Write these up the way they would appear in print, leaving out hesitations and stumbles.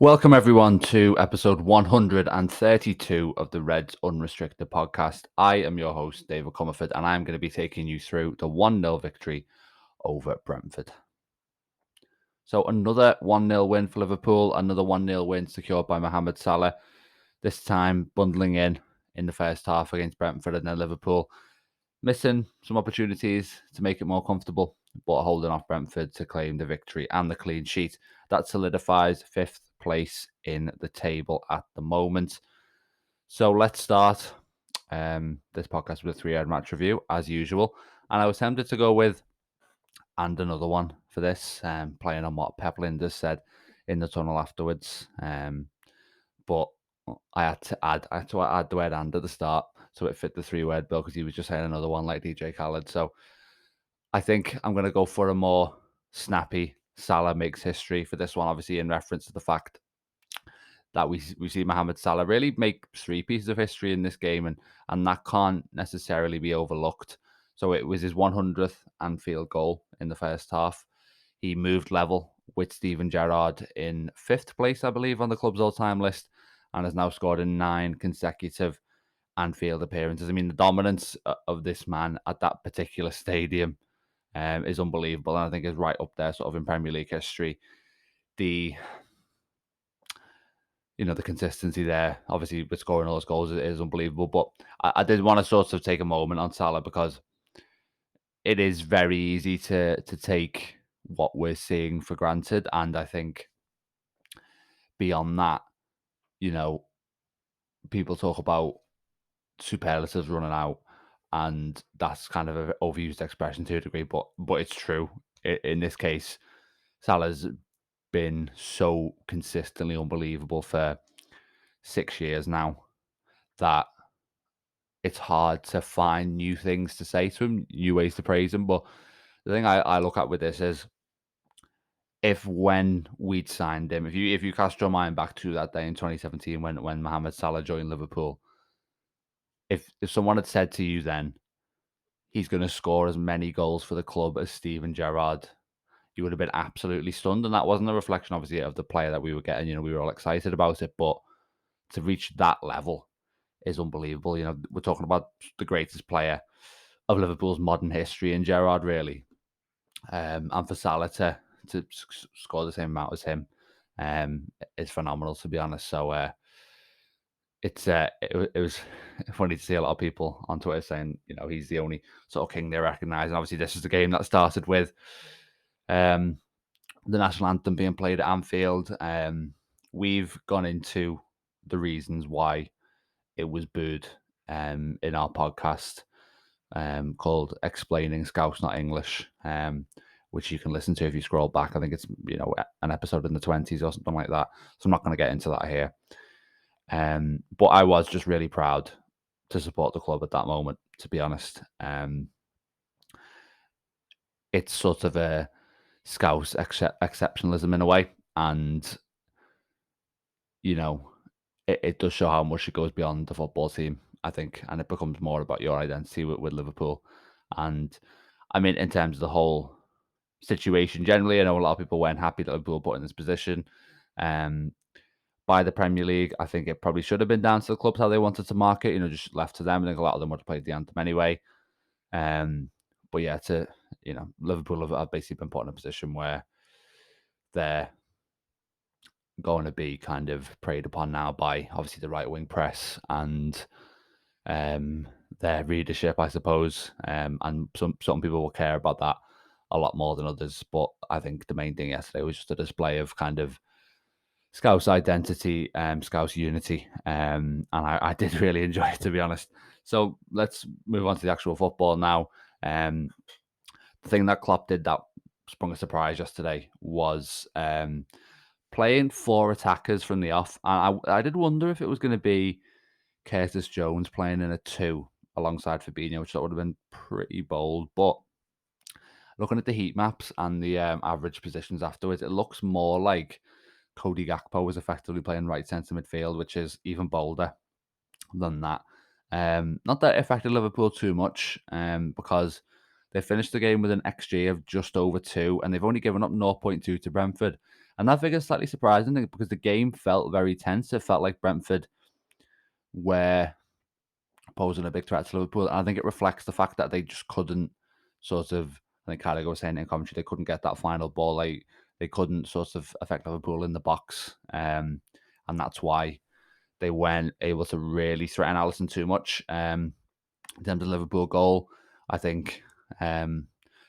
Welcome, everyone, to episode 132 of the Reds Unrestricted podcast. I am your host, David Comerford, and I'm going to be taking you through the 1-0 victory over Brentford. So another 1-0 win for Liverpool, another 1-0 win secured by Mohamed Salah, this time bundling in the first half against Brentford, and then Liverpool missing some opportunities to make it more comfortable, but holding off Brentford to claim the victory and the clean sheet. That solidifies fifth place in the table at the moment. So let's start this podcast with a 3-yard match review, as usual. And I was tempted to go with and another one for this, playing on what Pep Linders said in the tunnel afterwards. But I had to add the word "and" at the start, so it fit the 3-word bill because he was just saying another one like DJ Khaled. So I think I'm going to go for a more snappy Salah makes history for this one, obviously in reference to the fact that we see Mohamed Salah really make 3 pieces of history in this game, and that can't necessarily be overlooked. So it was his 100th Anfield goal in the first half. He moved level with Steven Gerrard in 5th place, I believe, on the club's all-time list, and has now scored in 9 consecutive Anfield appearances. I mean, the dominance of this man at that particular stadium is unbelievable, and I think is right up there sort of in Premier League history. The consistency there, obviously, with scoring all those goals is unbelievable. But I did want to sort of take a moment on Salah because it is very easy to take what we're seeing for granted. And I think beyond that, people talk about superlatives running out, and that's kind of an overused expression to a degree, but it's true. In this case, Salah's been so consistently unbelievable for 6 years now that it's hard to find new things to say to him, new ways to praise him. But the thing I look at with this is if when we'd signed him, if you cast your mind back to that day in 2017 when Mohamed Salah joined Liverpool, if someone had said to you then he's going to score as many goals for the club as Steven Gerrard, you would have been absolutely stunned. And that wasn't a reflection, obviously, of the player that we were getting. We were all excited about it, but to reach that level is unbelievable. We're talking about the greatest player of Liverpool's modern history in Gerrard, really. And for Salah to score the same amount as him is phenomenal, to be honest. So it was funny to see a lot of people on Twitter saying, he's the only sort of king they recognise. And obviously, this is the game that started with the national anthem being played at Anfield. We've gone into the reasons why it was booed in our podcast called Explaining Scouse Not English, which you can listen to if you scroll back. I think it's an episode in the 20s or something like that. So I'm not going to get into that here. But I was just really proud to support the club at that moment, to be honest. It's sort of a Scouse exceptionalism in a way, and it does show how much it goes beyond the football team, I think, and it becomes more about your identity with Liverpool. And I mean, in terms of the whole situation generally, I know a lot of people weren't happy that Liverpool were put in this position by the Premier League. I think it probably should have been down to the clubs how they wanted to market, just left to them. I think a lot of them would have played the anthem anyway. But yeah, Liverpool have basically been put in a position where they're going to be kind of preyed upon now by obviously the right wing press and their readership, I suppose. And some people will care about that a lot more than others. But I think the main thing yesterday was just a display of kind of Scouse identity, Scouse unity. And I did really enjoy it, to be honest. So let's move on to the actual football now. The thing that Klopp did that sprung a surprise yesterday was playing 4 attackers from the off. And I did wonder if it was going to be Curtis Jones playing in a 2 alongside Fabinho, which that would have been pretty bold. But looking at the heat maps and the average positions afterwards, it looks more like Cody Gakpo was effectively playing right centre midfield, which is even bolder than that. Not that it affected Liverpool too much, because they finished the game with an XG of just over 2, and they've only given up 0.2 to Brentford. And that figure is slightly surprising because the game felt very tense. It felt like Brentford were posing a big threat to Liverpool. And I think it reflects the fact that they just couldn't sort of, I think Carragher was saying in commentary, they couldn't get that final ball. Like they couldn't sort of affect Liverpool in the box. And that's why they weren't able to really threaten Alisson too much. In terms of Liverpool goal, I think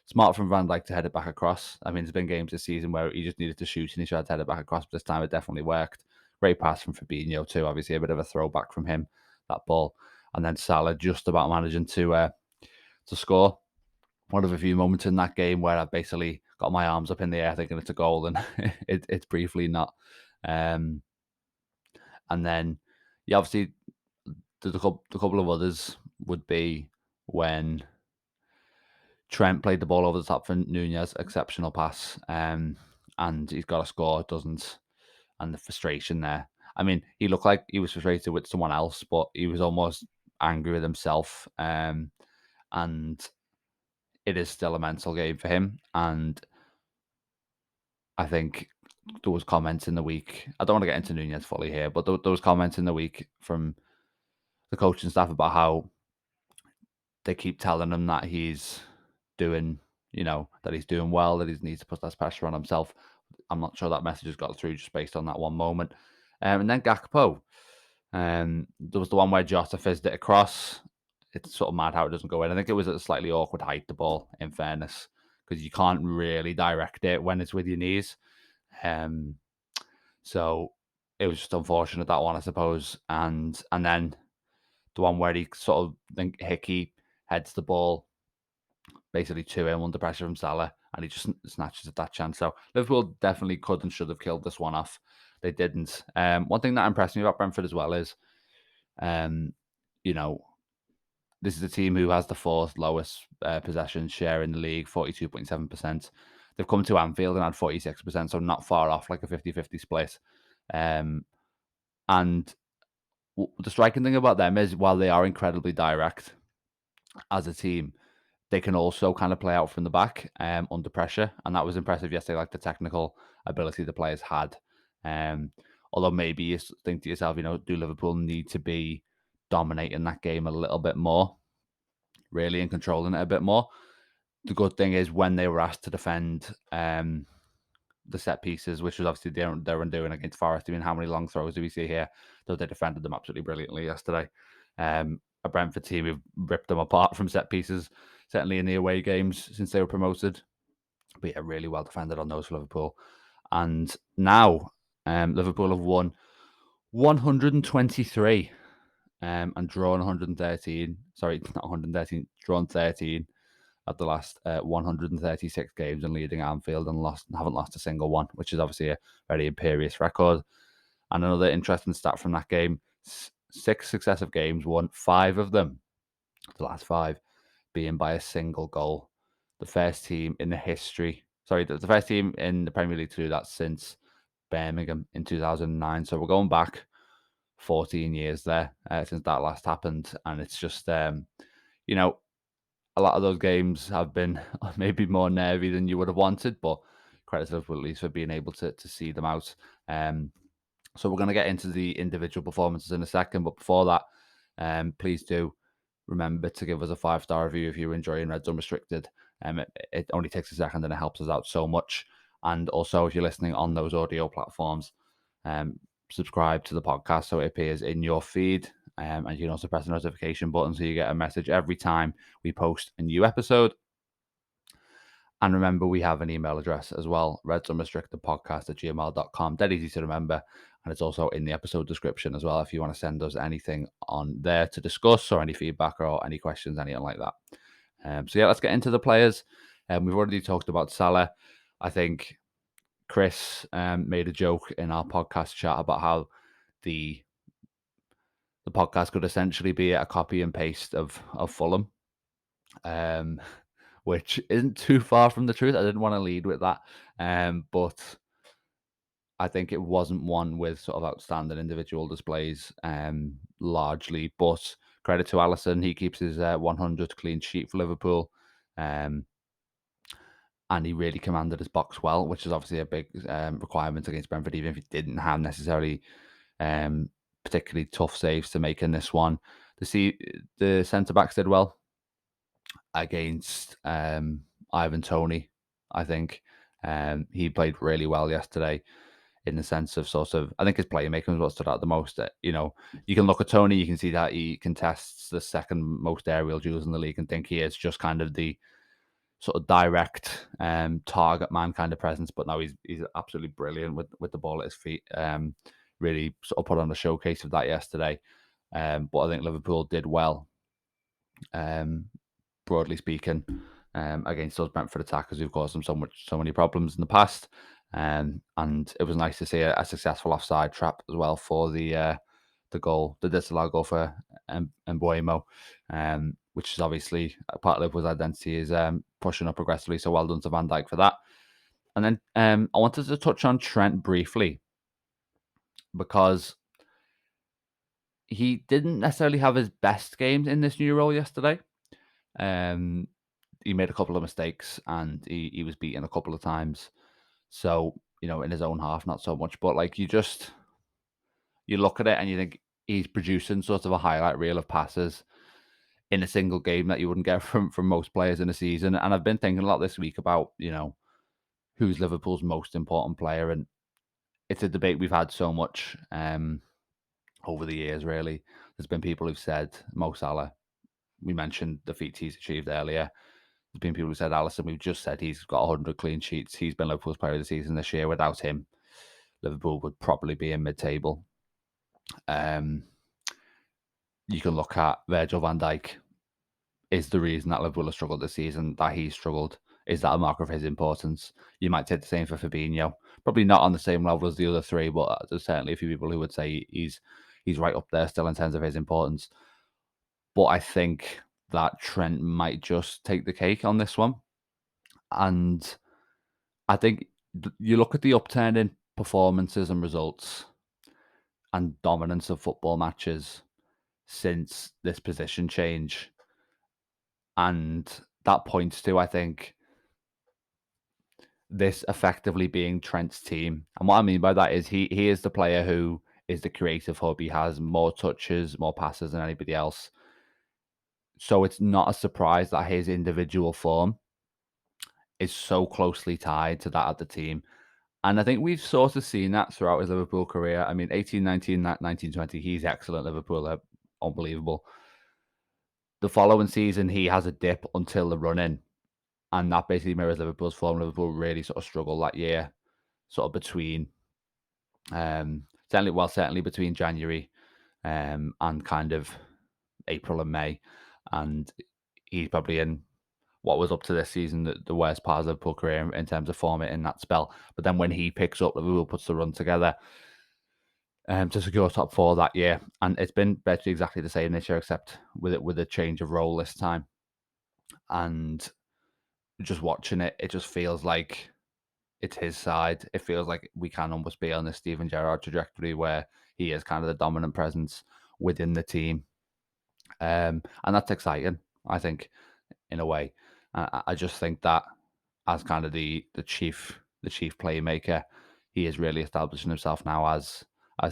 smart from Van Dijk to head it back across. I mean, there's been games this season where he just needed to shoot and he tried to head it back across, but this time it definitely worked. Great pass from Fabinho too. Obviously, a bit of a throwback from him, that ball. And then Salah just about managing to score. One of a few moments in that game where I basically got my arms up in the air thinking it's a goal, and it's briefly not. And then, yeah, obviously, the couple of others would be when Trent played the ball over the top for Nunez, exceptional pass, and he's got to score, doesn't, and the frustration there. I mean, he looked like he was frustrated with someone else, but he was almost angry with himself, and it is still a mental game for him. And I think there was comments in the week. I don't want to get into Nunez fully here, but there was comments in the week from the coaching staff about how they keep telling him that he's doing, that he's doing well, that he needs to put less pressure on himself. I'm not sure that message has got through just based on that one moment. And then Gakpo. There was the one where Jota fizzed it across. It's sort of mad how it doesn't go in. I think it was at a slightly awkward height, the ball, in fairness, because you can't really direct it when it's with your knees. So it was just unfortunate, that one, I suppose. And then the one where he sort of, I think Hickey heads the ball basically to him under pressure from Salah, and he just snatches at that chance. So Liverpool definitely could and should have killed this one off. They didn't. One thing that impressed me about Brentford as well is, you know, this is a team who has the fourth lowest possession share in the league, 42.7%. They've come to Anfield and had 46%, so not far off, like a 50-50 split. And the striking thing about them is, while they are incredibly direct as a team, they can also kind of play out from the back under pressure. And that was impressive yesterday, like the technical ability the players had. Although maybe you think to yourself, do Liverpool need to be dominating that game a little bit more, really, and controlling it a bit more? The good thing is, when they were asked to defend the set pieces, which was obviously their undoing against Forest. I mean, how many long throws do we see here? Though they defended them absolutely brilliantly yesterday. A Brentford team who've ripped them apart from set pieces, certainly in the away games since they were promoted. But yeah, really well defended on those for Liverpool. And now Liverpool have won 123 and drawn 113. Sorry, not 113, drawn 13 at the last 136 games and leading Anfield, and haven't lost a single one, which is obviously a very imperious record. And another interesting stat from that game: 6 successive games, won 5 of them, the last 5 being by a single goal. The first team in the first team in the Premier League to do that since Birmingham in 2009. So we're going back 14 years there since that last happened, and it's just a lot of those games have been maybe more nervy than you would have wanted, but credit to Liverpool at least for being able to see them out. So we're going to get into the individual performances in a second, but before that, please do remember to give us a 5-star review if you're enjoying Reds Unrestricted. It only takes a second and it helps us out so much. And also, if you're listening on those audio platforms, subscribe to the podcast so it appears in your feed. And you can also press the notification button so you get a message every time we post a new episode. And remember, we have an email address as well, redsunrestrictedpodcast@gmail.com. Dead easy to remember. And it's also in the episode description as well if you want to send us anything on there to discuss, or any feedback or any questions, anything like that. So yeah, let's get into the players. We've already talked about Salah. I think Chris made a joke in our podcast chat about how the podcast could essentially be a copy and paste of Fulham, which isn't too far from the truth. I didn't want to lead with that, but I think it wasn't one with sort of outstanding individual displays, largely. But credit to Alisson, he keeps his 100 clean sheet for Liverpool. and he really commanded his box well, which is obviously a big requirement against Brentford, even if he didn't have necessarily particularly tough saves to make in this one. The centre backs did well against Ivan Toney, I think. He played really well yesterday in the sense of I think his playmaking was what stood out the most. You can look at Toney, you can see that he contests the second most aerial duels in the league and think he is just kind of the sort of direct target man kind of presence. But no, he's absolutely brilliant with the ball at his feet. Really sort of put on a showcase of that yesterday. But I think Liverpool did well, broadly speaking, against those Brentford attackers who've caused them so many problems in the past. And it was nice to see a successful offside trap as well for the goal, the disallowed goal for Mbuemo, which is obviously a part of Liverpool's identity is pushing up aggressively. So well done to Van Dijk for that. And then I wanted to touch on Trent briefly because he didn't necessarily have his best games in this new role yesterday. He made a couple of mistakes and he was beaten a couple of times. So, in his own half, not so much. But like you look at it and you think he's producing sort of a highlight reel of passes in a single game that you wouldn't get from most players in a season. And I've been thinking a lot this week about, who's Liverpool's most important player. And it's a debate we've had so much over the years, really. There's been people who've said Mo Salah. We mentioned the feats he's achieved earlier. There's been people who said Alisson. We've just said he's got 100 clean sheets. He's been Liverpool's player of the season this year. Without him, Liverpool would probably be in mid-table. You can look at Virgil van Dijk. Is the reason that Liverpool has struggled this season, that he's struggled? Is that a marker of his importance? You might take the same for Fabinho. Probably not on the same level as the other three, but there's certainly a few people who would say he's right up there still in terms of his importance. But I think that Trent might just take the cake on this one. And I think you look at the upturn in performances and results and dominance of football matches since this position change. And that points to, I think, this effectively being Trent's team. And what I mean by that is he is the player who is the creative hub. He has more touches, more passes than anybody else. So it's not a surprise that his individual form is so closely tied to that of the team. And I think we've sort of seen that throughout his Liverpool career. I mean, 18-19, 19-20, he's excellent Liverpool, unbelievable. The following season, he has a dip until the run-in. And that basically mirrors Liverpool's form. Liverpool really sort of struggled that year, sort of between, certainly between January and kind of April and May. And he's probably in what was up to this season the worst part of Liverpool career in terms of form in that spell. But then when he picks up, Liverpool puts the run together to secure top four that year. And it's been virtually exactly the same this year, except with a change of role this time. And just watching it, it just feels like it's his side. It feels like we can almost be on the Steven Gerrard trajectory where he is kind of the dominant presence within the team. And that's exciting, I think, in a way. I just think that as kind of the chief playmaker, he is really establishing himself now as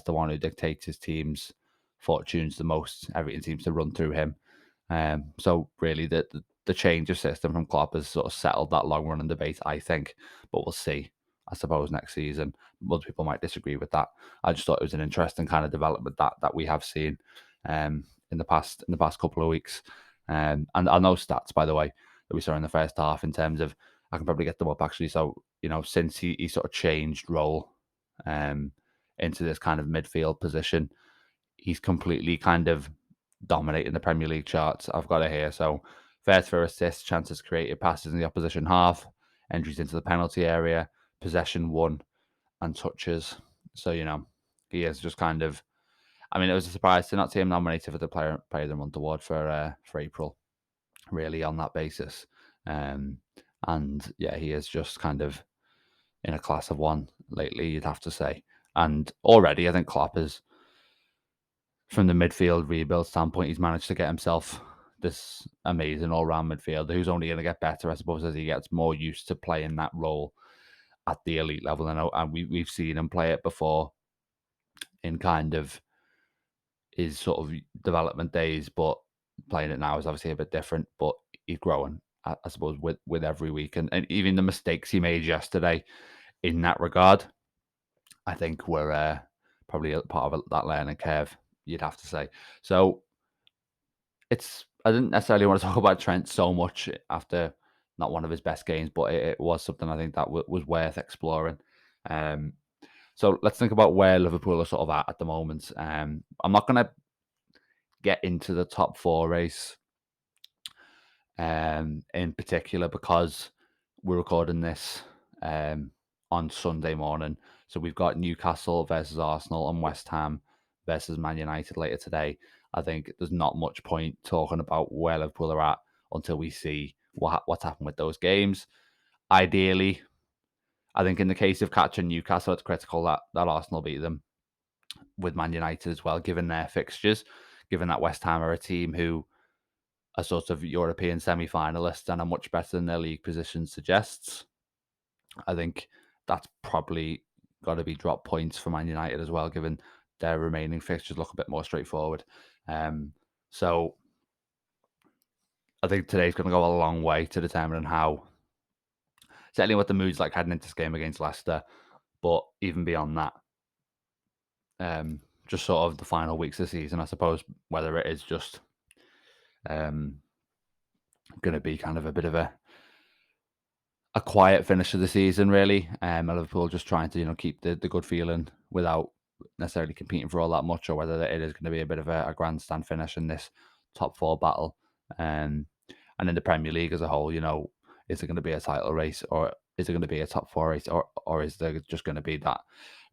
the one who dictates his team's fortunes the most. Everything seems to run through him. So really, the change of system from Klopp has sort of settled that long running debate, I think. But we'll see. I suppose next season, most people might disagree with that. I just thought it was an interesting kind of development that we have seen in the past couple of weeks. And I know stats, by the way, that we saw in the first half in terms of, I can probably get them up actually. So, since he sort of changed role into this kind of midfield position, he's completely kind of dominating the Premier League charts. I've got it here. So, first for assists, chances created, passes in the opposition half, entries into the penalty area, possession won, and touches. So, he is just kind of, I mean, it was a surprise to not see him nominated for the Player of the Month award for April, really, on that basis. And yeah, he is just kind of in a class of one lately, you'd have to say. And already, I think Klopp is, from the midfield rebuild standpoint, he's managed to get himself this amazing all-round midfielder who's only going to get better, I suppose, as he gets more used to playing that role at the elite level. And we've seen him play it before in kind of his sort of development days, but playing it now is obviously a bit different. But he's growing, I suppose, with every week, and even the mistakes he made yesterday in that regard, I think were probably a part of that learning curve, you'd have to say. So I didn't necessarily want to talk about Trent so much after not one of his best games, but it was something I think that was worth exploring. So let's think about where Liverpool are sort of at the moment. I'm not going to get into the top four race in particular because we're recording this on Sunday morning. So we've got Newcastle versus Arsenal and West Ham versus Man United later today. I think there's not much point talking about where Liverpool are at until we see what's happened with those games. Ideally, I think in the case of catching Newcastle, it's critical that Arsenal beat them with Man United as well, given their fixtures, given that West Ham are a team who are sort of European semi-finalists and are much better than their league position suggests. I think that's probably got to be drop points for Man United as well, given their remaining fixtures look a bit more straightforward. So I think today's going to go a long way to determining how, certainly what the mood's like heading into this game against Leicester, but even beyond that, just sort of the final weeks of the season, I suppose, whether it is just going to be kind of a bit of a quiet finish of the season, really. Liverpool just trying to, keep the good feeling without necessarily competing for all that much, or whether it is going to be a bit of a grandstand finish in this top four battle. And in the Premier League as a whole, is it going to be a title race, or is it going to be a top four race, or is there just going to be that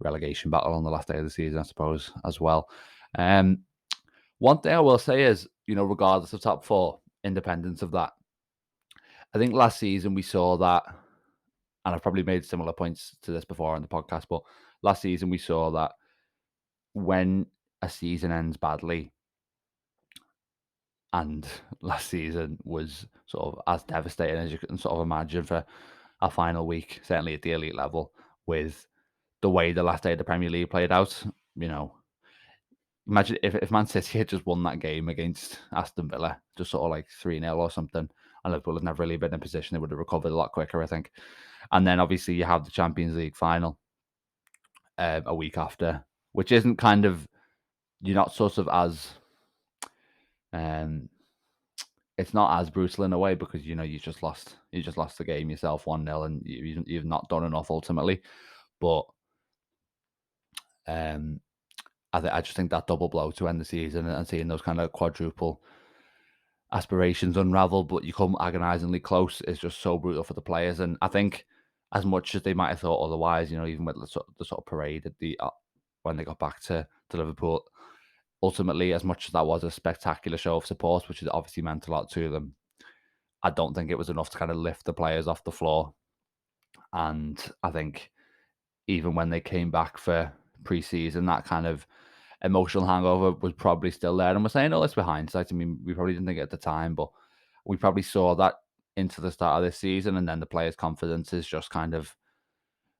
relegation battle on the last day of the season, I suppose, as well. One thing I will say is, regardless of top four, independence of that, I think last season we saw that, and I've probably made similar points to this before on the podcast, but last season we saw that when a season ends badly, and last season was sort of as devastating as you can sort of imagine for a final week, certainly at the elite level, with the way the last day of the Premier League played out. Imagine if Man City had just won that game against Aston Villa, just sort of like 3-0 or something, and Liverpool had never really been in a position, they would have recovered a lot quicker, I think. And then obviously you have the Champions League final a week after, which isn't kind of, you're not sort of as, it's not as brutal in a way because, you just lost the game yourself 1-0 and you've not done enough ultimately. But I just think that double blow to end the season and seeing those kind of quadruple aspirations unravel, but you come agonisingly close, is just so brutal for the players. And I think as much as they might have thought otherwise, even with the sort of parade at the when they got back to Liverpool, ultimately, as much as that was a spectacular show of support, which has obviously meant a lot to them, I don't think it was enough to kind of lift the players off the floor. And I think even when they came back for pre-season, that kind of emotional hangover was probably still there. And we're saying all this with hindsight. I mean, we probably didn't think it at the time, but we probably saw that into the start of this season, and then the players' confidence is just kind of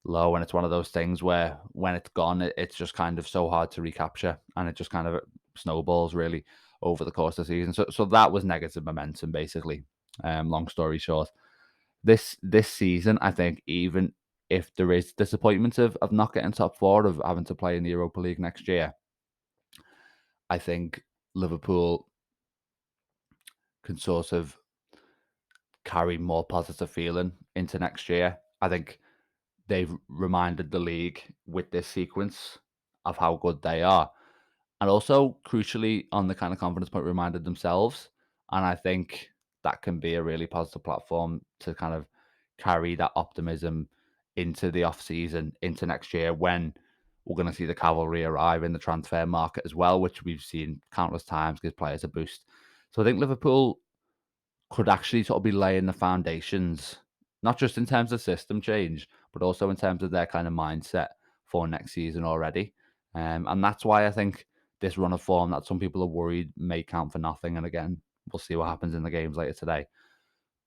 low. And it's one of those things where when it's gone, it's just kind of so hard to recapture, and it just kind of snowballs really over the course of the season. So that was negative momentum, basically. Long story short, this season, I think, even if there is disappointment of not getting top four, of having to play in the Europa League next year, I think Liverpool can sort of carry more positive feeling into next year. I think they've reminded the league with this sequence of how good they are. And also, crucially, on the kind of confidence point, reminded themselves. And I think that can be a really positive platform to kind of carry that optimism into the off season, into next year, when we're going to see the cavalry arrive in the transfer market as well, which we've seen countless times give players a boost. So I think Liverpool could actually sort of be laying the foundations, not just in terms of system change, but also in terms of their kind of mindset for next season already. And that's why I think this run of form that some people are worried may count for nothing. And again, we'll see what happens in the games later today.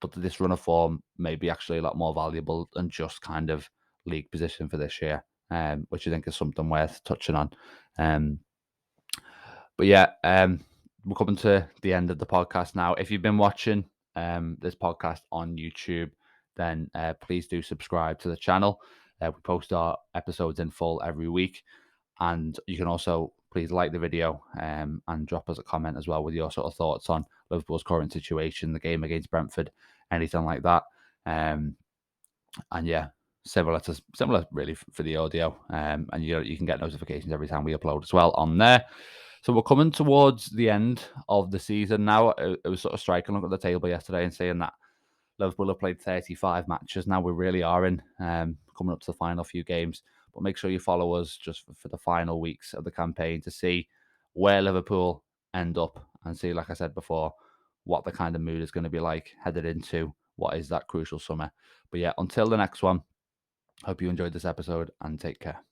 But this run of form may be actually a lot more valuable than just kind of league position for this year, which I think is something worth touching on. But yeah, we're coming to the end of the podcast now. If you've been watching this podcast on YouTube, then please do subscribe to the channel. We post our episodes in full every week. And you can also please like the video and drop us a comment as well with your sort of thoughts on Liverpool's current situation, the game against Brentford, anything like that. And yeah, similar really for the audio. And you can get notifications every time we upload as well on there. So we're coming towards the end of the season now. It was sort of striking look at the table yesterday and saying that Liverpool have played 35 matches. Now we really are in coming up to the final few games. But make sure you follow us just for the final weeks of the campaign to see where Liverpool end up and see, like I said before, what the kind of mood is going to be like headed into what is that crucial summer. But yeah, until the next one, hope you enjoyed this episode and take care.